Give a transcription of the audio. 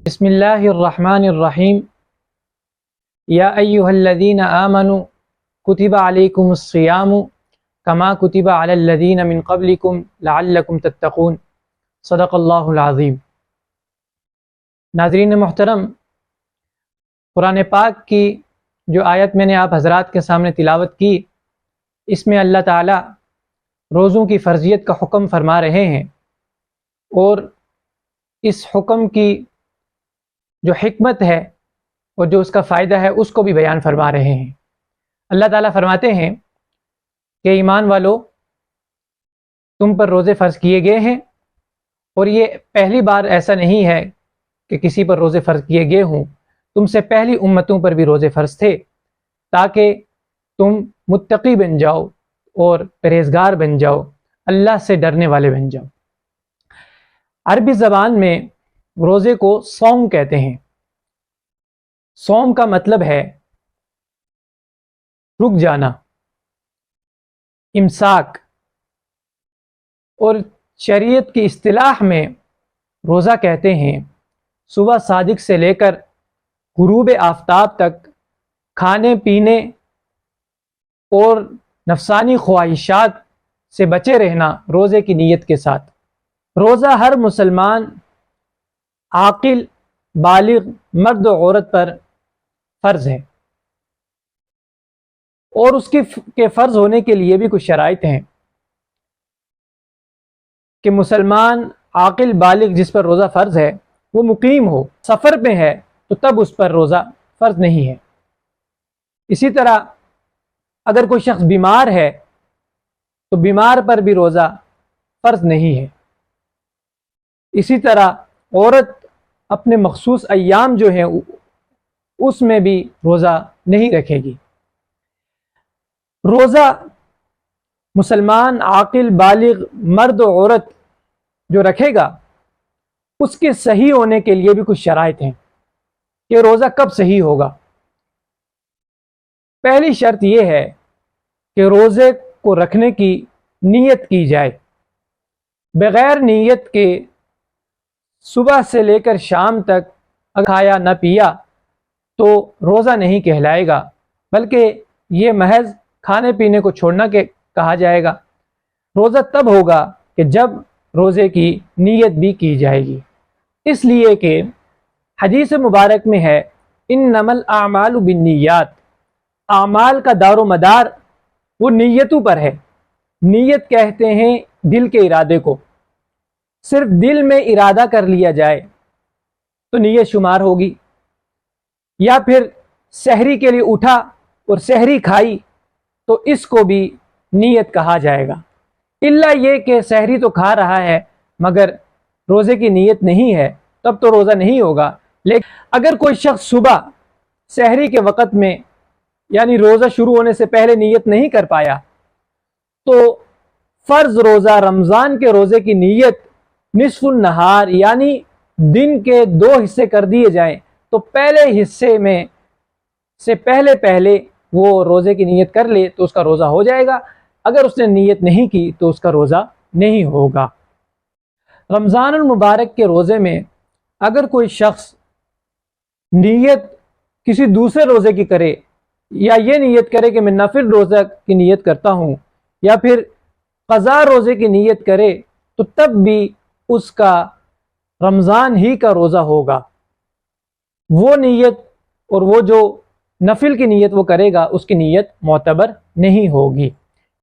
بسم اللہ الرحمن الرحیم یا ایہا الذین آمنوا کتب علیکم الصیام کما کتب علی الذین من قبلکم لعلکم تتقون صدق اللہ العظیم۔ ناظرین محترم، قرآن پاک کی جو آیت میں نے آپ حضرات کے سامنے تلاوت کی، اس میں اللہ تعالیٰ روزوں کی فرضیت کا حکم فرما رہے ہیں اور اس حکم کی جو حکمت ہے اور جو اس کا فائدہ ہے اس کو بھی بیان فرما رہے ہیں۔ اللہ تعالیٰ فرماتے ہیں کہ ایمان والو، تم پر روزے فرض کیے گئے ہیں، اور یہ پہلی بار ایسا نہیں ہے کہ کسی پر روزے فرض کیے گئے ہوں، تم سے پہلی امتوں پر بھی روزے فرض تھے تاکہ تم متقی بن جاؤ اور پرہیزگار بن جاؤ، اللہ سے ڈرنے والے بن جاؤ۔ عربی زبان میں روزے کو صوم کہتے ہیں۔ صوم کا مطلب ہے رک جانا، امساک، اور شریعت کی اصطلاح میں روزہ کہتے ہیں صبح صادق سے لے کر غروب آفتاب تک کھانے پینے اور نفسانی خواہشات سے بچے رہنا روزے کی نیت کے ساتھ۔ روزہ ہر مسلمان عاقل بالغ مرد و عورت پر فرض ہے، اور اس کے فرض ہونے کے لیے بھی کچھ شرائط ہیں کہ مسلمان عاقل بالغ جس پر روزہ فرض ہے وہ مقیم ہو، سفر پہ ہے تو تب اس پر روزہ فرض نہیں ہے۔ اسی طرح اگر کوئی شخص بیمار ہے تو بیمار پر بھی روزہ فرض نہیں ہے۔ اسی طرح عورت اپنے مخصوص ایام جو ہیں اس میں بھی روزہ نہیں رکھے گی۔ روزہ مسلمان عاقل بالغ مرد و عورت جو رکھے گا اس کے صحیح ہونے کے لیے بھی کچھ شرائط ہیں کہ روزہ کب صحیح ہوگا۔ پہلی شرط یہ ہے کہ روزے کو رکھنے کی نیت کی جائے۔ بغیر نیت کے صبح سے لے کر شام تک کھایا نہ پیا تو روزہ نہیں کہلائے گا، بلکہ یہ محض کھانے پینے کو چھوڑنا کے کہا جائے گا۔ روزہ تب ہوگا کہ جب روزے کی نیت بھی کی جائے گی، اس لیے کہ حدیث مبارک میں ہے انما الاعمال بالنیات، اعمال کا دار و مدار وہ نیتوں پر ہے۔ نیت کہتے ہیں دل کے ارادے کو، صرف دل میں ارادہ کر لیا جائے تو نیت شمار ہوگی، یا پھر سحری کے لیے اٹھا اور سحری کھائی تو اس کو بھی نیت کہا جائے گا، الا یہ کہ سحری تو کھا رہا ہے مگر روزے کی نیت نہیں ہے، تب تو روزہ نہیں ہوگا۔ لیکن اگر کوئی شخص صبح سحری کے وقت میں یعنی روزہ شروع ہونے سے پہلے نیت نہیں کر پایا تو فرض روزہ رمضان کے روزے کی نیت نصف النہار یعنی دن کے 2 حصے کر دیے جائیں تو پہلے حصے میں سے پہلے وہ روزے کی نیت کر لے تو اس کا روزہ ہو جائے گا، اگر اس نے نیت نہیں کی تو اس کا روزہ نہیں ہوگا۔ رمضان المبارک کے روزے میں اگر کوئی شخص نیت کسی دوسرے روزے کی کرے، یا یہ نیت کرے کہ میں نفل روزہ کی نیت کرتا ہوں، یا پھر قضا روزے کی نیت کرے تو تب بھی اس کا رمضان ہی کا روزہ ہوگا۔ وہ نیت اور وہ جو نفل کی نیت وہ کرے گا اس کی نیت معتبر نہیں ہوگی۔